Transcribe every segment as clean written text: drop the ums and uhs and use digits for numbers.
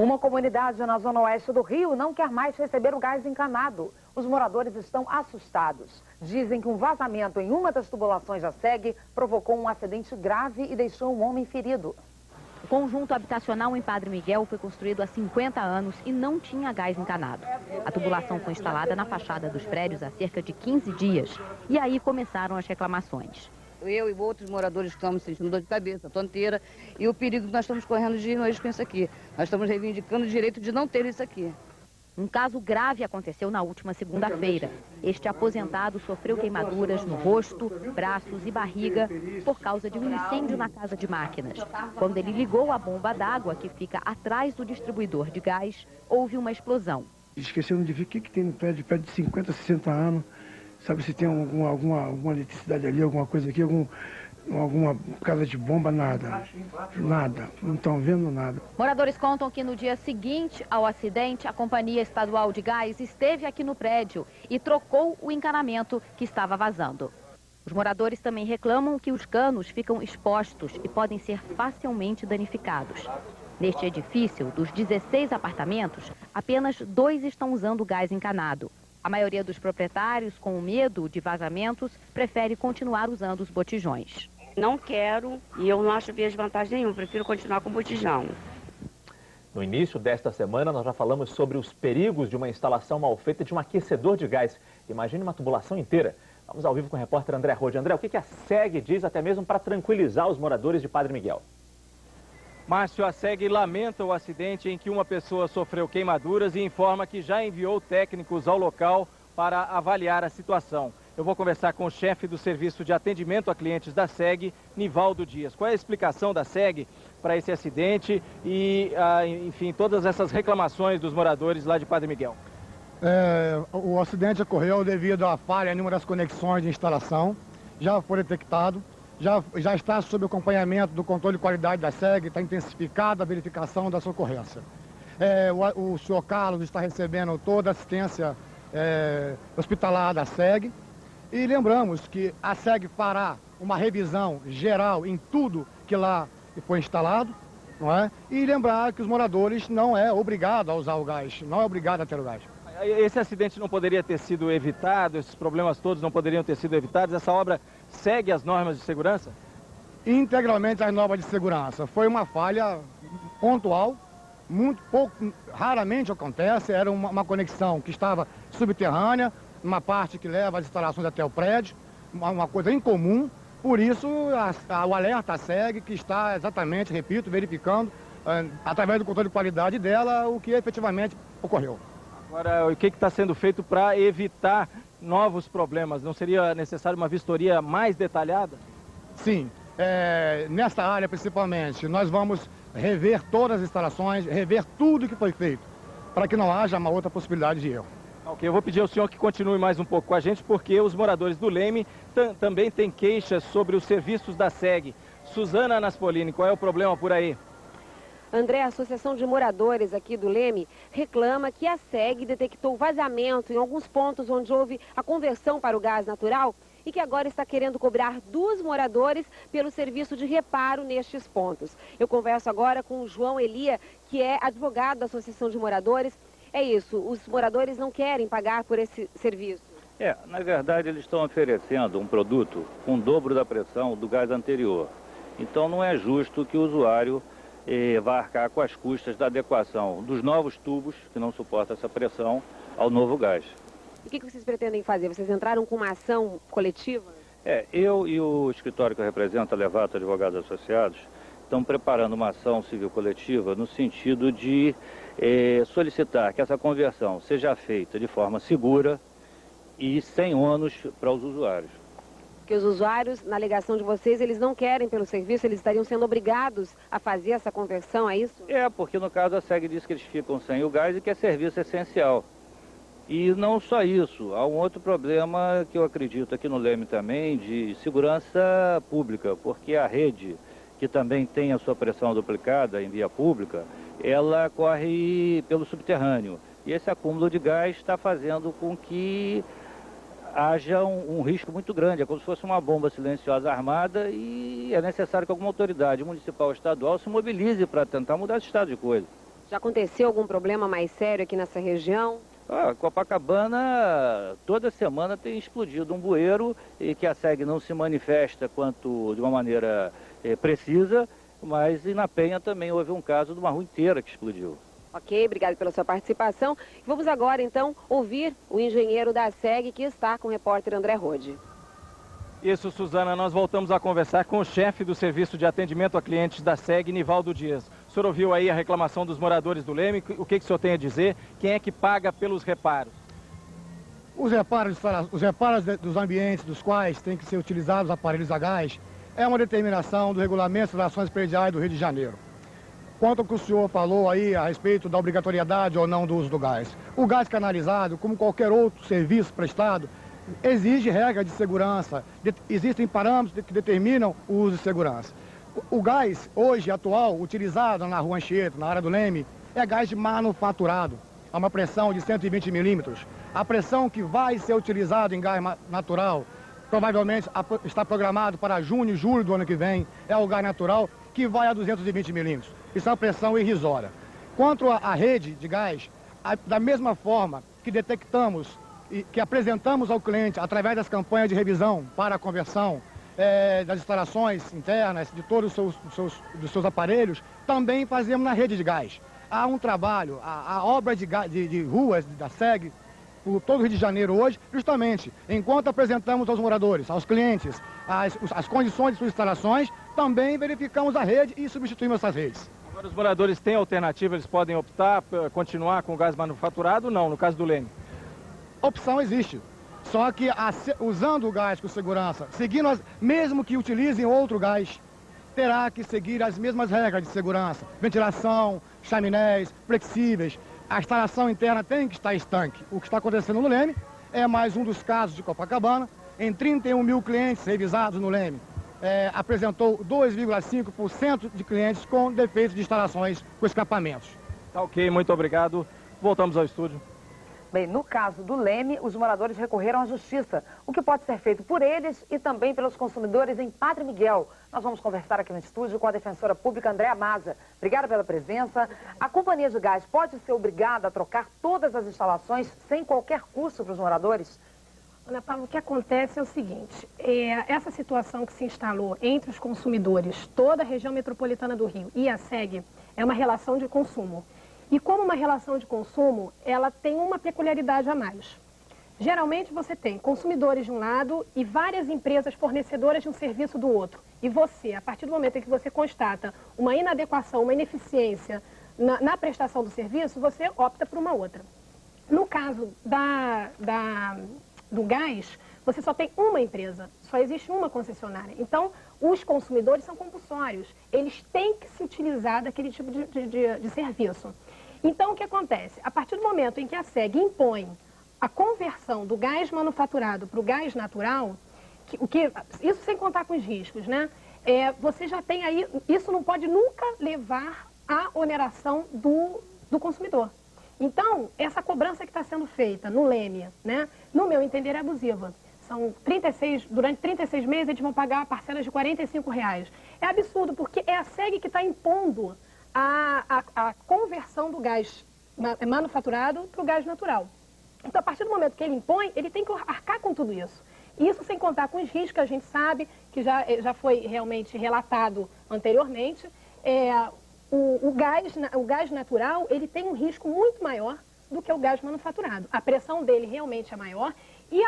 Uma comunidade na zona oeste do Rio não quer mais receber o gás encanado. Os moradores estão assustados. Dizem que um vazamento em uma das tubulações da SEG provocou um acidente grave e deixou um homem ferido. O conjunto habitacional em Padre Miguel foi construído há 50 anos e não tinha gás encanado. A tubulação foi instalada na fachada dos prédios há cerca de 15 dias e aí começaram as reclamações. Eu e outros moradores que estamos sentindo dor de cabeça, tonteira, e o perigo que nós estamos correndo de nós com isso aqui. Nós estamos reivindicando o direito de não ter isso aqui. Um caso grave aconteceu na última segunda-feira. Este aposentado sofreu queimaduras no rosto, braços e barriga por causa de um incêndio na casa de máquinas. Quando ele ligou a bomba d'água que fica atrás do distribuidor de gás, houve uma explosão. Esqueceram de ver o que tem no prédio de 50, 60 anos. Sabe se tem alguma eletricidade ali, alguma coisa aqui, alguma casa de bomba, nada. Nada, não estão vendo nada. Moradores contam que no dia seguinte ao acidente, a Companhia Estadual de Gás esteve aqui no prédio e trocou o encanamento que estava vazando. Os moradores também reclamam que os canos ficam expostos e podem ser facilmente danificados. Neste edifício, dos 16 apartamentos, apenas 2 estão usando gás encanado. A maioria dos proprietários, com medo de vazamentos, prefere continuar usando os botijões. Não quero e eu não acho desvantagem nenhuma, prefiro continuar com o botijão. No início desta semana, nós já falamos sobre os perigos de uma instalação mal feita de um aquecedor de gás. Imagine uma tubulação inteira. Vamos ao vivo com o repórter André Rode. André, o que a SEG diz até mesmo para tranquilizar os moradores de Padre Miguel? Márcio, a SEG lamenta o acidente em que uma pessoa sofreu queimaduras e informa que já enviou técnicos ao local para avaliar a situação. Eu vou conversar com o chefe do Serviço de Atendimento a Clientes da SEG, Nivaldo Dias. Qual é a explicação da SEG para esse acidente e, enfim, todas essas reclamações dos moradores lá de Padre Miguel? O acidente ocorreu devido à falha em uma das conexões de instalação. Já foi detectado. Já está sob acompanhamento do controle de qualidade da SEG, está intensificada a verificação da sua ocorrência. O senhor Carlos está recebendo toda a assistência hospitalar da SEG. E lembramos que a SEG fará uma revisão geral em tudo que lá foi instalado, não é? E lembrar que os moradores não é obrigado a usar o gás, não é obrigado a ter o gás. Esse acidente não poderia ter sido evitado, esses problemas todos não poderiam ter sido evitados? Essa obra segue as normas de segurança? Integralmente as normas de segurança. Foi uma falha pontual, muito pouco, raramente acontece. Era uma conexão que estava subterrânea, uma parte que leva as instalações até o prédio, uma coisa incomum. Por isso, o alerta segue, que está exatamente, repito, verificando, através do controle de qualidade dela, o que efetivamente ocorreu. Agora, o que está sendo feito para evitar novos problemas? Não seria necessário uma vistoria mais detalhada? Sim, nesta área principalmente, nós vamos rever todas as instalações, rever tudo que foi feito, para que não haja uma outra possibilidade de erro. Ok, eu vou pedir ao senhor que continue mais um pouco com a gente, porque os moradores do Leme também têm queixas sobre os serviços da SEG. Suzana Naspolini, qual é o problema por aí? André, a Associação de Moradores aqui do Leme reclama que a SEG detectou vazamento em alguns pontos onde houve a conversão para o gás natural e que agora está querendo cobrar dos moradores pelo serviço de reparo nestes pontos. Eu converso agora com o João Elia, que é advogado da Associação de Moradores. É isso, os moradores não querem pagar por esse serviço. Na verdade eles estão oferecendo um produto com o dobro da pressão do gás anterior. Então não é justo que o usuário vá arcar com as custas da adequação dos novos tubos, que não suportam essa pressão, ao novo gás. E o que vocês pretendem fazer? Vocês entraram com uma ação coletiva? Eu e o escritório que eu represento, a Levato Advogados Associados, estão preparando uma ação civil coletiva no sentido de solicitar que essa conversão seja feita de forma segura e sem ônus para os usuários. Porque os usuários, na alegação de vocês, eles não querem pelo serviço, eles estariam sendo obrigados a fazer essa conversão, é isso? Porque no caso a SEG diz que eles ficam sem o gás e que é serviço essencial. E não só isso, há um outro problema que eu acredito aqui no Leme também, de segurança pública, porque a rede, que também tem a sua pressão duplicada em via pública, ela corre pelo subterrâneo. E esse acúmulo de gás está fazendo com que haja um risco muito grande. É como se fosse uma bomba silenciosa armada e é necessário que alguma autoridade municipal ou estadual se mobilize para tentar mudar esse estado de coisa. Já aconteceu algum problema mais sério aqui nessa região? Copacabana, toda semana tem explodido um bueiro e que a SEG não se manifesta de uma maneira precisa, mas na Penha também houve um caso de uma rua inteira que explodiu. Ok, obrigado pela sua participação. Vamos agora, então, ouvir o engenheiro da SEG que está com o repórter André Rode. Isso, Suzana, nós voltamos a conversar com o chefe do Serviço de Atendimento a Clientes da SEG, Nivaldo Dias. O senhor ouviu aí a reclamação dos moradores do Leme, o que o senhor tem a dizer? Quem é que paga pelos reparos? Os reparos dos ambientes dos quais têm que ser utilizados aparelhos a gás é uma determinação do Regulamento de Relações Prediais do Rio de Janeiro. Quanto ao que o senhor falou aí a respeito da obrigatoriedade ou não do uso do gás. O gás canalizado, como qualquer outro serviço prestado, exige regras de segurança, existem parâmetros que determinam o uso de segurança. O gás, hoje, atual, utilizado na Rua Anchieta, na área do Leme, é gás manufaturado, a uma pressão de 120 milímetros. A pressão que vai ser utilizada em gás natural, provavelmente está programado para junho e julho do ano que vem, é o gás natural que vai a 220 milímetros. Isso é uma pressão irrisória. Quanto à rede de gás, da mesma forma que detectamos e que apresentamos ao cliente através das campanhas de revisão para a conversão das instalações internas, de todos os seus aparelhos, também fazemos na rede de gás. Há um trabalho, a obra de ruas da SEG, por todo o Rio de Janeiro hoje, justamente, enquanto apresentamos aos moradores, aos clientes, as condições de suas instalações, também verificamos a rede e substituímos essas redes. Agora os moradores têm alternativa, eles podem optar por continuar com o gás manufaturado ou não, no caso do Leme? Opção existe, só que usando o gás com segurança, mesmo que utilizem outro gás, terá que seguir as mesmas regras de segurança, ventilação, chaminés, flexíveis. A instalação interna tem que estar estanque. O que está acontecendo no Leme é mais um dos casos de Copacabana. Em 31 mil clientes revisados no Leme, apresentou 2,5% de clientes com defeitos de instalações com escapamentos. Tá ok, muito obrigado. Voltamos ao estúdio. Bem, no caso do Leme, os moradores recorreram à justiça, o que pode ser feito por eles e também pelos consumidores em Padre Miguel. Nós vamos conversar aqui no estúdio com a defensora pública Andréa Maza. Obrigada pela presença. A companhia de gás pode ser obrigada a trocar todas as instalações sem qualquer custo para os moradores? Ana Paula, o que acontece é o seguinte, essa situação que se instalou entre os consumidores, toda a região metropolitana do Rio e a SEG, é uma relação de consumo. E como uma relação de consumo, ela tem uma peculiaridade a mais. Geralmente você tem consumidores de um lado e várias empresas fornecedoras de um serviço do outro. E você, a partir do momento em que você constata uma inadequação, uma ineficiência na prestação do serviço, você opta por uma outra. No caso do gás, você só tem uma empresa, só existe uma concessionária. Então, os consumidores são compulsórios, eles têm que se utilizar daquele tipo de serviço. Então, o que acontece? A partir do momento em que a SEG impõe a conversão do gás manufaturado para o gás natural, isso sem contar com os riscos, né? Você já tem aí, isso não pode nunca levar à oneração do consumidor. Então, essa cobrança que está sendo feita no Leme, né, no meu entender, é abusiva. Durante 36 meses eles vão pagar parcelas de R$45. É absurdo, porque é a SEG que está impondo a conversão do gás manufaturado para o gás natural. Então, a partir do momento que ele impõe, ele tem que arcar com tudo isso. Isso sem contar com os riscos que a gente sabe, que já foi realmente relatado anteriormente. O gás natural, ele tem um risco muito maior do que o gás manufaturado. A pressão dele realmente é maior e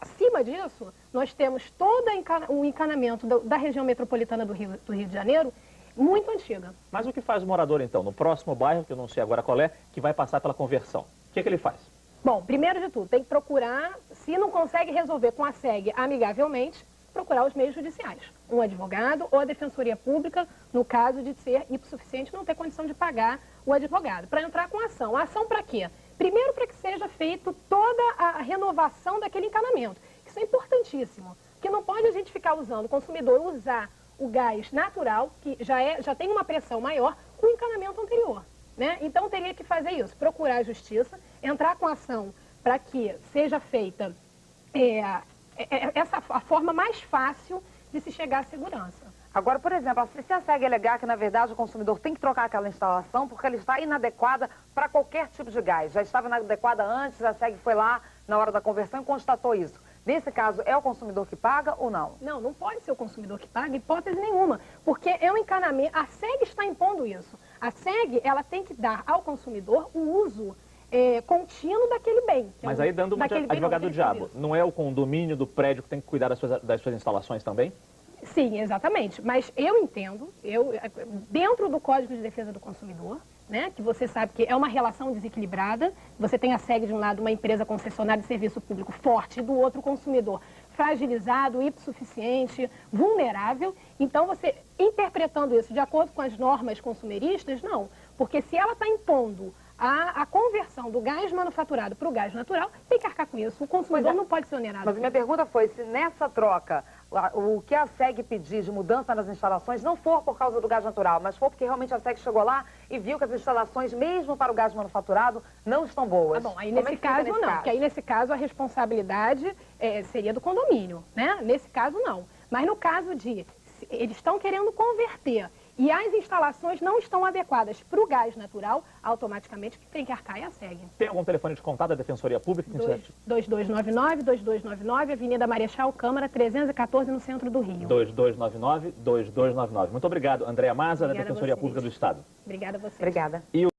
acima disso, nós temos todo o encanamento da região metropolitana do Rio de Janeiro, muito antiga. Mas o que faz o morador, então, no próximo bairro, que eu não sei agora qual é, que vai passar pela conversão? O que ele faz? Bom, primeiro de tudo, tem que procurar, se não consegue resolver com a SEG amigavelmente, procurar os meios judiciais. Um advogado ou a defensoria pública, no caso de ser hipossuficiente, não ter condição de pagar o advogado, para entrar com ação. A ação para quê? Primeiro, para que seja feita toda a renovação daquele encanamento. Isso é importantíssimo, porque não pode a gente ficar usando, o consumidor usar o gás natural, que já tem uma pressão maior, com o encanamento anterior, né? Então, teria que fazer isso, procurar a justiça, entrar com ação para que seja feita a forma mais fácil de se chegar à segurança. Agora, por exemplo, se a SEG alegar que, na verdade, o consumidor tem que trocar aquela instalação porque ela está inadequada para qualquer tipo de gás. Já estava inadequada antes, a SEG foi lá na hora da conversão e constatou isso. Nesse caso, é o consumidor que paga ou não? Não, não pode ser o consumidor que paga, hipótese nenhuma, porque é um encanamento, a SEG está impondo isso. A SEG, ela tem que dar ao consumidor o uso contínuo daquele bem. Mas aí, dando uma de advogado do diabo, não é o condomínio do prédio que tem que cuidar das suas instalações também? Sim, exatamente. Mas eu entendo, dentro do Código de Defesa do Consumidor, né, que você sabe que é uma relação desequilibrada, você tem a SEG de um lado, uma empresa concessionária de serviço público forte, e do outro o consumidor fragilizado, hipossuficiente, vulnerável. Então, você interpretando isso de acordo com as normas consumeristas, não. Porque se ela está impondo a conversão do gás manufaturado para o gás natural, tem que arcar com isso. O consumidor não pode ser onerado. Mas minha pergunta foi se nessa troca, o que a SEG pedir de mudança nas instalações não for por causa do gás natural, mas for porque realmente a SEG chegou lá e viu que as instalações, mesmo para o gás manufaturado, não estão boas. Bom, aí nesse caso não, porque aí nesse caso a responsabilidade seria do condomínio, né? Nesse caso não. Mas no caso de eles estão querendo converter e as instalações não estão adequadas para o gás natural, automaticamente tem que arcar e a SEG. Tem algum telefone de contato da Defensoria Pública? 2299, Avenida Marechal Câmara, 314, no centro do Rio. 2299-2299. Muito obrigado, Andréa Maza, da Defensoria Pública do Estado. Obrigada a vocês. Obrigada.